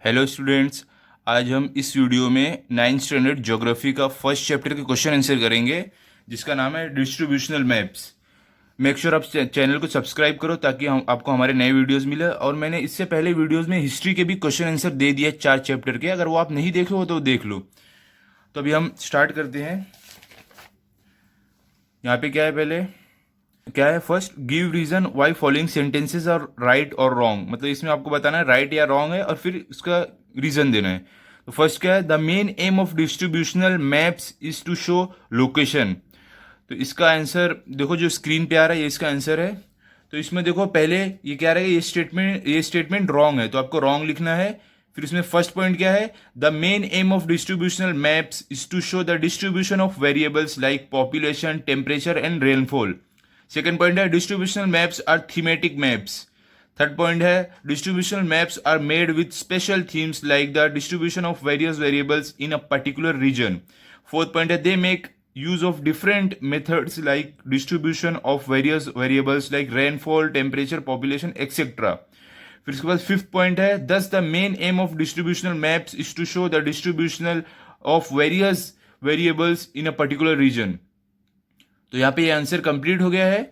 Hello students. आज हम इस वीडियो में 9th स्टैंडर्ड ज्योग्राफी का फर्स्ट चैप्टर के क्वेश्चन आंसर करेंगे, जिसका नाम है डिस्ट्रीब्यूशनल मैप्स। मेक श्योर आप चैनल को सब्सक्राइब करो ताकि हम आपको हमारे नए वीडियोस मिले। और मैंने इससे पहले वीडियोस में हिस्ट्री के भी क्वेश्चन आंसर दे दिए 4 चैप्टर के, अगर वो आप नहीं देखे हो तो देख लो। तो अभी हम स्टार्ट करते हैं। यहाँ पे क्या है, पहले क्या है, first give reason why following sentences are right और रॉन्ग। मतलब इसमें आपको बताना है राइट या रॉन्ग है और फिर उसका रीजन देना है। तो फर्स्ट क्या है, the main aim of distributional maps is to show location. तो इसका आंसर देखो, जो स्क्रीन पे आ रहा है ये इसका आंसर है। तो इसमें देखो, पहले ये क्या रहा है, ये स्टेटमेंट रॉन्ग है तो आपको रॉन्ग लिखना है। फिर इसमें फर्स्ट पॉइंट क्या है, the main aim of distributional maps is to show the distribution of variables like population, temperature and rainfall. Second point है, distributional maps are thematic maps. Third point है, distributional maps are made with special themes like the distribution of various variables in a particular region. Fourth point है, they make use of different methods like distribution of various variables like rainfall, temperature, population, etc. फिर इसके बाद fifth point है, thus the main aim of distributional maps is to show the distributional of various variables in a particular region. तो यहाँ पे ये answer complete हो गया है।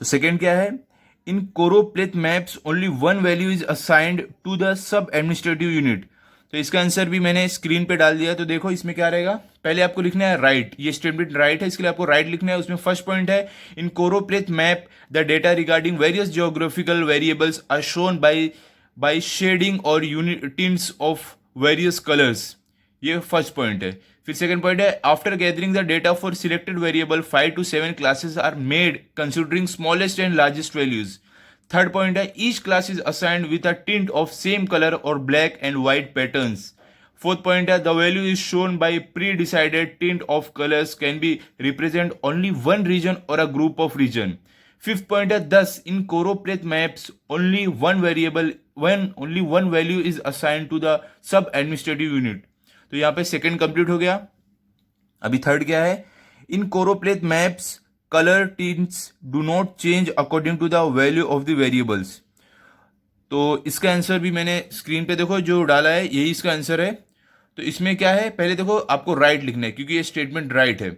तो सेकेंड क्या है, in choropleth maps only one value is assigned to the sub administrative unit. तो इसका आंसर भी मैंने स्क्रीन पे डाल दिया। तो देखो इसमें क्या रहेगा, पहले आपको लिखना है राइट, ये स्टेटमेंट राइट है इसके लिए आपको राइट लिखना है। उसमें फर्स्ट पॉइंट है, in choropleth map the data regarding various geographical variables are shown by shading और यूनिट्स ऑफ वेरियस कलर्स। ये फर्स्ट पॉइंट है। फिर सेकंड पॉइंट है, after gathering the data for selected variable 5 to 7 classes are made considering smallest and largest values. Third point है, each class is assigned with a tint of same colour और black and white patterns. Fourth point है, the value is shown by pre decided tint of colours can be represent only one region और a group of region. Fifth point है, thus in choropleth maps only one value is assigned to the sub administrative unit. तो यहाँ पे second complete हो गया। अभी third क्या है, in choropleth maps colour tints do not change according to the value of the variables. तो इसका आंसर भी मैंने स्क्रीन पे देखो जो डाला है, यही इसका आंसर है। तो इसमें क्या है, पहले देखो आपको राइट लिखना है क्योंकि ये स्टेटमेंट राइट है।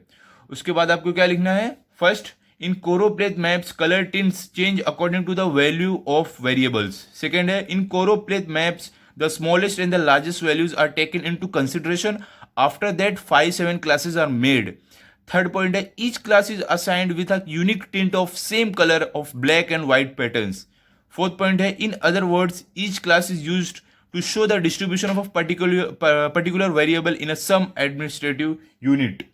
उसके बाद आपको क्या लिखना है, first in choropleth maps colour tints change according to the value of variables. Second है, in choropleth maps the smallest and the largest values are taken into consideration. After that 5-7 classes are made. Third point है, each class is assigned with a unique tint of same color of black and white patterns. Fourth point है, in other words each class is used to show the distribution of a particular variable in a some administrative unit.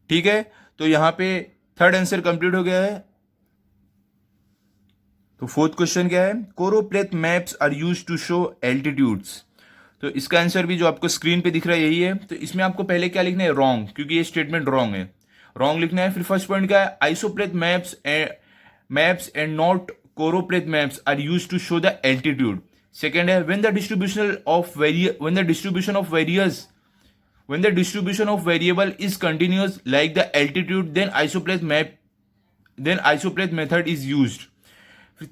ठीक है, तो यहाँ पे third answer complete हो गया है। तो फोर्थ क्वेश्चन क्या है, choropleth maps are use to show altitudes. तो इसका आंसर भी जो आपको स्क्रीन पे दिख रहा है यही है। तो इसमें आपको पहले क्या लिखना है, रॉन्ग, क्योंकि ये स्टेटमेंट रॉन्ग है, रॉन्ग लिखना है। फिर फर्स्ट पॉइंट क्या है, isopleth maps and not choropleth maps are use to show the altitude. Second है, when the distribution of variable is continuous like the altitude, then isopleth method is used.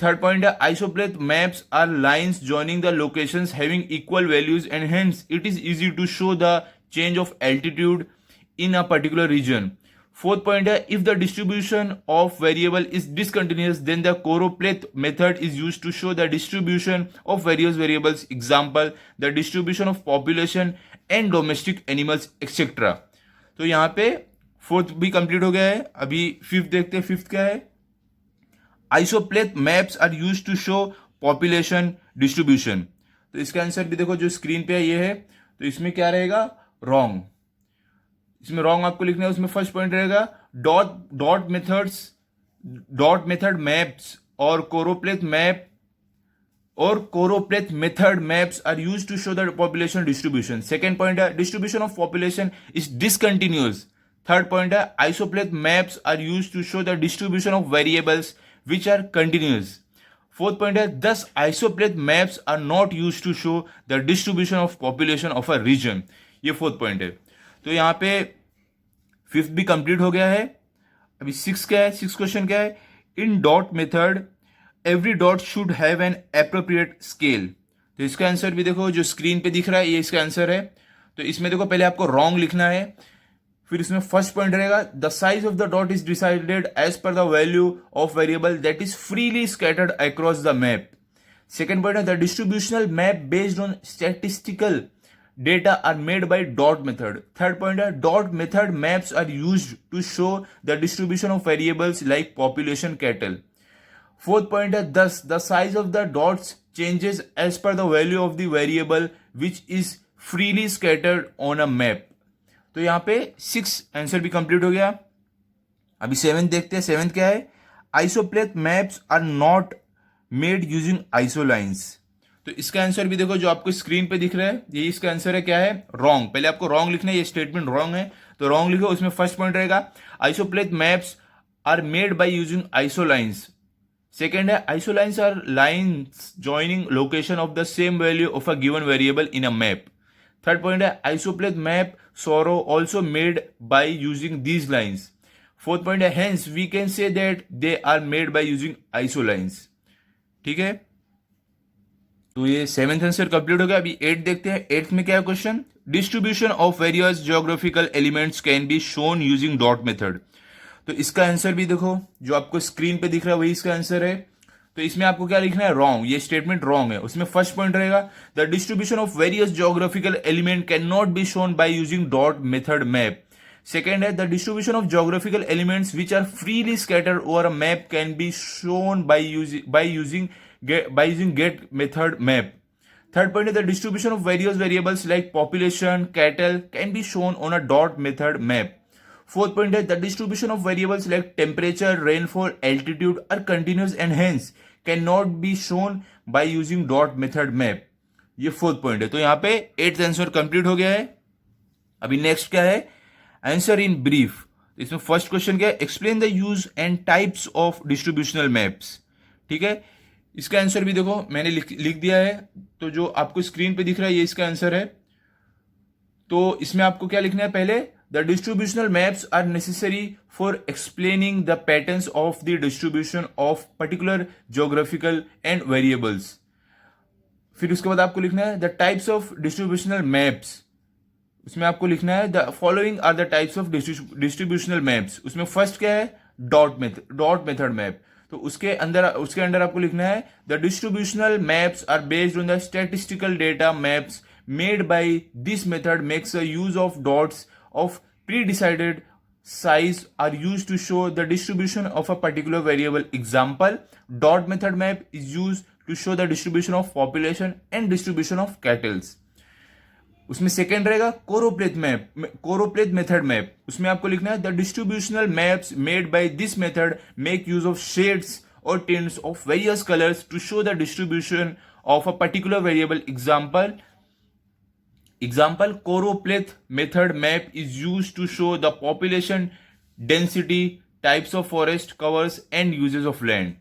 Third point है, isopleth maps are lines joining the locations having equal values and hence it is easy to show the change of altitude in a particular region. Fourth point है, if the distribution of variable is discontinuous then the choropleth method is use to show the distribution of various variables, example the distribution of population and domestic animals etcetera. तो यहाँ पे fourth भी complete हो गया है। अभी fifth देखते हैं, फिफ्थ क्या है, isopleth maps are use to show population distribution. तो इसका आंसर भी देखो जो स्क्रीन पे है ये है। तो इसमें क्या रहेगा, रॉन्ग। इसमें रॉन्ग आपको लिखना है। उसमें फर्स्ट पॉइंट रहेगा, डॉट मेथड मैप्स और choropleth method maps are use to show the population distribution. Second point है, distribution of population is discontinuous. Third point है, isopleth maps are use to show the distribution of variables which are continuous. Fourth point है, thus isopleth maps are not used to show the distribution of population of a region. ये fourth point है। तो यहाँ पे fifth भी complete हो गया है। अभी सिक्स क्या है, सिक्स क्वेश्चन क्या है, in dot method every dot should have an appropriate scale. तो इसका आंसर भी देखो, जो स्क्रीन पे दिख रहा है ये इसका आंसर है। तो इसमें देखो पहले आपको रॉन्ग लिखना है, फिर इसमें फर्स्ट पॉइंट रहेगा the size of the dot is decided as per the value of variable that is freely scattered across the map. Second point है the distributional map based on statistical data are made by dot method. Third point है dot method maps are used to show the distribution of variables like population cattle. Fourth point है thus the size of the dots changes as per the value of the variable which is freely scattered on a map. तो यहाँ पे 6 answer भी complete हो गया। अभी 7th देखते हैं। 7th क्या है? Isopleth maps are not made using isolines. तो इसका आंसर भी देखो, जो आपको स्क्रीन पे दिख रहा है ये इसका आंसर है। क्या है? रॉन्ग। पहले आपको रॉन्ग लिखना है, ये स्टेटमेंट रॉन्ग है तो रॉन्ग लिखो। उसमें फर्स्ट पॉइंट रहेगा isopleth maps are made by using isolines. Second है isolines are lines joining location of the same value of a given variable in a map. Third point है isopleth map are also made by using these lines. Fourth point है hence we can say that they are made by using isolines. ठीक है, तो ये 7th answer complete हो गया। अभी 8 देखते हैं। 8th में क्या है question? Distribution of various geographical elements can be shown using dot method. तो इसका आंसर भी देखो, जो आपको स्क्रीन पे दिख रहा है वही इसका आंसर है। तो इसमें आपको क्या लिखना है? रॉन्ग। ये स्टेटमेंट रॉन्ग है। उसमें फर्स्ट पॉइंट रहेगा the distribution of various geographical element can not be shown by using dot method map. Second है the distribution of geographical elements which are freely scattered over a map can be shown by using get method map. Third point is the distribution of various variables like population, cattle can be shown on a dot method map. Fourth point is the distribution of variables like temperature, rainfall, altitude are continuous and hence cannot be shown by using dot method map. ये fourth point है। तो यहाँ पे 8th answer complete हो गया है। अभी next क्या है? Answer in brief. इसमें फर्स्ट क्वेश्चन क्या है? Explain the use and types of distributional maps. ठीक है, इसका आंसर भी देखो मैंने लिख दिया है। तो जो आपको स्क्रीन पे दिख रहा है ये इसका आंसर है। तो इसमें आपको क्या लिखना है? पहले the distributional maps are necessary for explaining the patterns of the distribution of particular geographical and variables. फिर उसके बाद आपको लिखना है the types of distributional maps. उसमें आपको लिखना है the following are the types of distributional maps. उसमें फर्स्ट क्या है? Dot method map. तो उसके अंदर आपको लिखना है the distributional maps are based on the statistical data maps made by this method makes a use of dots of pre decided size are use to show the distribution of a particular variable. Example dot method map is use to show the distribution of population and distribution of cattles. उसमें second रहेगा choropleth method map. उसमें आपको लिखना है the distributional maps made by this method make use of shades और tints of various colours to show the distribution of a particular variable. Example choropleth method map is use to show the population density, types of forest covers and uses of land.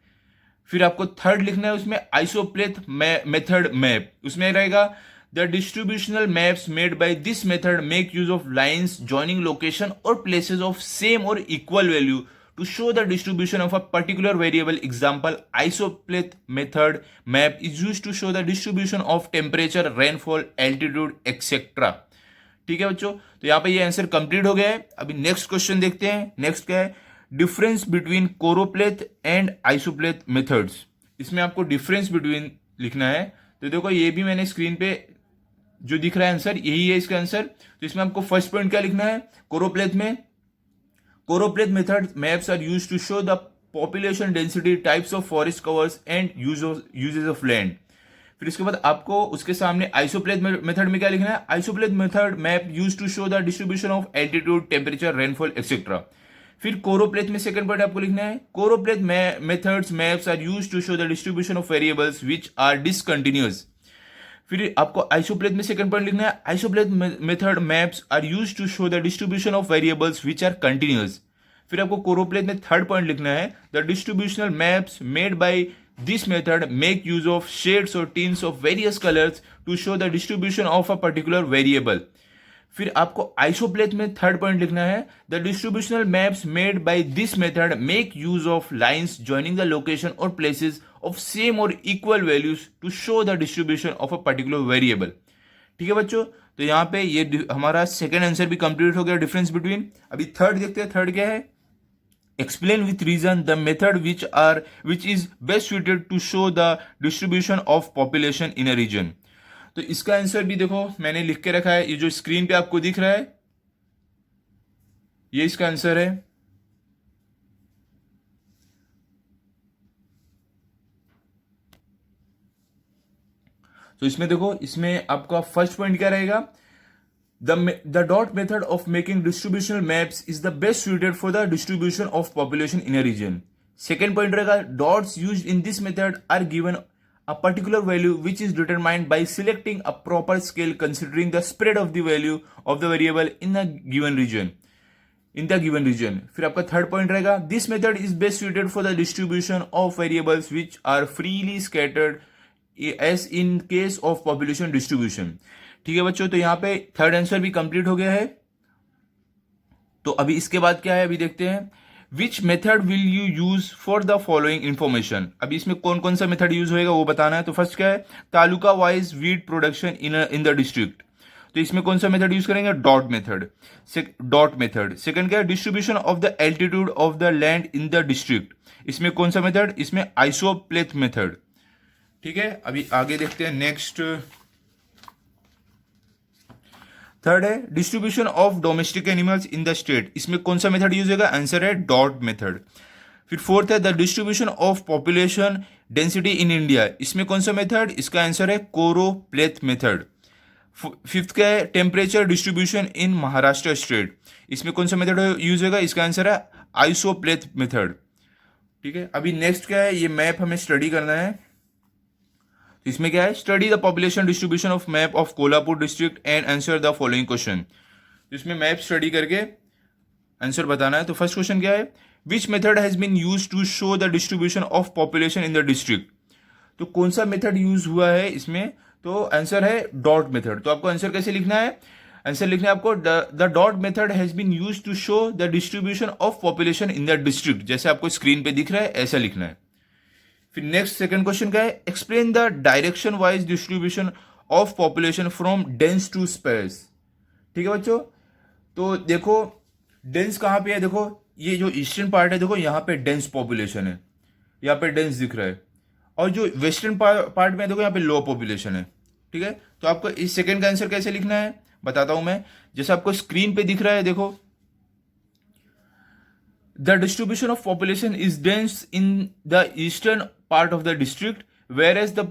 फिर आपको third लिखना है उसमें आइसोप्लेथ method map. उसमें रहेगा The distributional maps made by this method make use of lines joining location or places of same or equal value to show the distribution of a particular variable. Example, isopleth method map is used to show the distribution of temperature, rainfall, altitude, etc. ठीक है बच्चों, तो यहाँ पे ये answer complete हो गया है। अभी नेक्स्ट क्वेश्चन देखते हैं। नेक्स्ट क्या है? Difference between choropleth and isopleth methods. इसमें आपको डिफरेंस बिटवीन लिखना है। तो देखो ये भी मैंने स्क्रीन पे जो दिख रहा है आंसर यही है इसका आंसर। तो इसमें आपको फर्स्ट पॉइंट क्या लिखना है? Choropleth method maps are used to show the population density, types of forest covers and uses of land. फिर इसके बाद आपको उसके सामने आइसोप्लेथ मेथड में क्या लिखना है? Isopleth method map used to show the distribution of altitude, temperature, rainfall etcetera. फिर कोरोप्लेथ में सेकंड पॉइंट आपको लिखना है choropleth methods maps are used to show the distribution of variables which are discontinuous. फिर आपको आइसोप्लेथ में second point लिखना है isopleth method maps are used to show the distribution of variables which are continuous. फिर आपको choropleth में third point लिखना है the distributional maps made by this method make use of shades और tints of various colours to show the distribution of a particular variable. फिर आपको isopleth में third point लिखना है, the distributional maps made by this method make use of lines joining the location और places of same और equal values to show the distribution of a particular variable. ठीक है बच्चों, तो यहाँ पे ये हमारा सेकेंड आंसर भी कंप्लीट हो गया, डिफरेंस बिटवीन। अभी थर्ड देखते हैं, थर्ड क्या है, explain with reason the method which is best suited to show the distribution of population in a region। तो इसका आंसर भी देखो मैंने लिख के रखा है, ये जो स्क्रीन पे आपको दिख रहा है ये इसका आंसर है। तो इसमें देखो, इसमें आपका फर्स्ट पॉइंट क्या रहेगा, The dot method of making distributional maps is the best suited for the distribution of population in a region। Second point रहेगा, dots used in this method are given a particular value which is determined by selecting a proper scale considering the spread of the value of the variable in a given region। फिर आपका third point रहेगा, this method is best suited for the distribution of variables which are freely scattered as in case of population distribution। ठीक है बच्चों, तो यहां पे third answer भी कंप्लीट हो गया है। तो अभी इसके बाद क्या है, अभी देखते हैं, which method will you use for the following information. अभी इसमें कौन कौन सा मेथड यूज होएगा वो बताना है। तो फर्स्ट क्या है, taluka wise wheat production in the district. तो इसमें कौन सा मेथड यूज करेंगे, डॉट मेथड। सेकंड क्या है, distribution of the altitude of the land in the district. इसमें कौन सा मेथड, इसमें आइसोप्लेथ मेथड। ठीक है, अभी आगे देखते हैं नेक्स्ट। थर्ड है distribution of domestic animals in the state. इसमें कौन सा मेथड यूज होगा, आंसर है डॉट मेथड। फिर फोर्थ है the distribution of population density in India. इसमें कौन सा मेथड, इसका आंसर है कोरोप्लेथ मेथड। फिफ्थ क्या है, temperature distribution in Maharashtra state. इसमें कौन सा मेथड यूज होगा, इसका आंसर है आइसोप्लेथ मेथड। ठीक है, अभी नेक्स्ट क्या है, ये मैप हमें स्टडी करना है। तो इसमें क्या है, study the population distribution of map of Kolhapur district and answer the following question. तो इसमें मैप स्टडी करके आंसर बताना है। तो फर्स्ट क्वेश्चन क्या है, which method has been use to show the distribution of population in the district. तो कौन सा मेथड यूज हुआ है इसमें, तो आंसर है डॉट मेथड। तो आपको आंसर कैसे लिखना है, आंसर लिखना है आपको, the dot method has been use to show the distribution of population in the district. जैसे आपको स्क्रीन पे दिख रहा है ऐसा लिखना है। फिर नेक्स्ट सेकंड क्वेश्चन क्या है, explain the direction wise distribution of population from dense to space. ठीक है बच्चों, तो देखो डेंस कहां पे है, देखो ये जो ईस्टर्न पार्ट है, देखो यहां पे डेंस पॉपुलेशन है, यहां पे डेंस दिख रहा है, और जो वेस्टर्न पार्ट में देखो यहां पे लो पॉपुलेशन है। ठीक है, तो आपको इस सेकंड का आंसर कैसे लिखना है बताता हूं मैं। जैसे आपको स्क्रीन पे दिख रहा है, देखो the distribution of population is dense in the eastern part of the district whereas the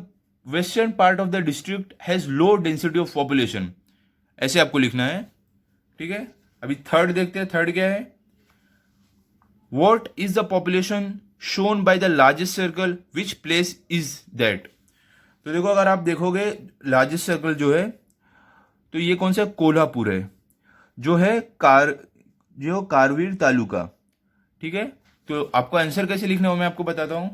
western part of the district has low density of population। ऐसे आपको लिखना है। ठीक है, अभी थर्ड देखते हैं, थर्ड क्या है, what is the population shown by the largest circle, which place is that। तो देखो अगर आप देखोगे लार्जेस्ट सर्कल जो है, तो ये कौन सा, कोल्हापुर है, जो है कारवीर तालुका। ठीक है, तो आपको आंसर कैसे लिखना है मैं आपको बताता हूं।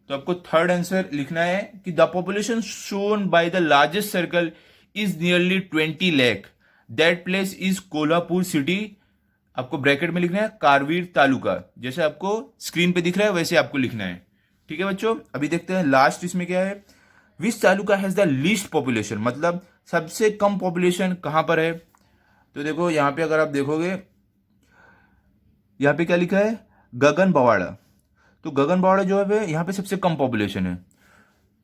तो आपको थर्ड आंसर लिखना है कि the population shown by the largest circle is nearly 20 lakh, that place is Kolhapur city. आपको ब्रैकेट में लिखना है कारवीर तालुका, जैसे आपको स्क्रीन पे दिख रहा है वैसे आपको लिखना है। ठीक है बच्चों, अभी देखते हैं लास्ट इसमें क्या है, which taluka has the least population, मतलब सबसे कम पॉपुलेशन कहां पर है। तो देखो यहां पे अगर आप देखोगे, यहाँ पे क्या लिखा है, गगन बवाड़ा। तो गगन बवाड़ा जो है यहाँ पे सबसे कम पॉपुलेशन है।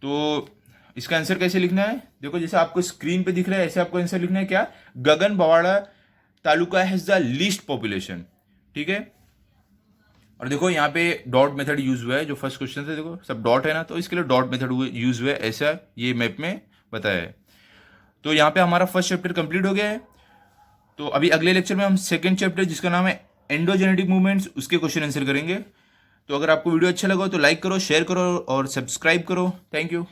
तो इसका आंसर कैसे लिखना है, देखो जैसे आपको स्क्रीन पे दिख रहा है ऐसे आपको आंसर लिखना है, क्या, Gaganbawada taluka has the least population. ठीक है, और देखो यहाँ पे डॉट मेथड यूज हुआ है, जो फर्स्ट क्वेश्चन था देखो सब डॉट है ना, तो इसके लिए डॉट मेथड यूज हुआ है, ऐसा ये मैप में बताया है। तो यहाँ पे हमारा फर्स्ट चैप्टर कंप्लीट हो गया है। तो अभी अगले लेक्चर में हम सेकेंड चैप्टर जिसका नाम है एंडोजेनेटिक मूवमेंट्स, उसके क्वेश्चन आंसर करेंगे। तो अगर आपको वीडियो अच्छा लगा तो लाइक करो, शेयर करो और सब्सक्राइब करो। Thank you.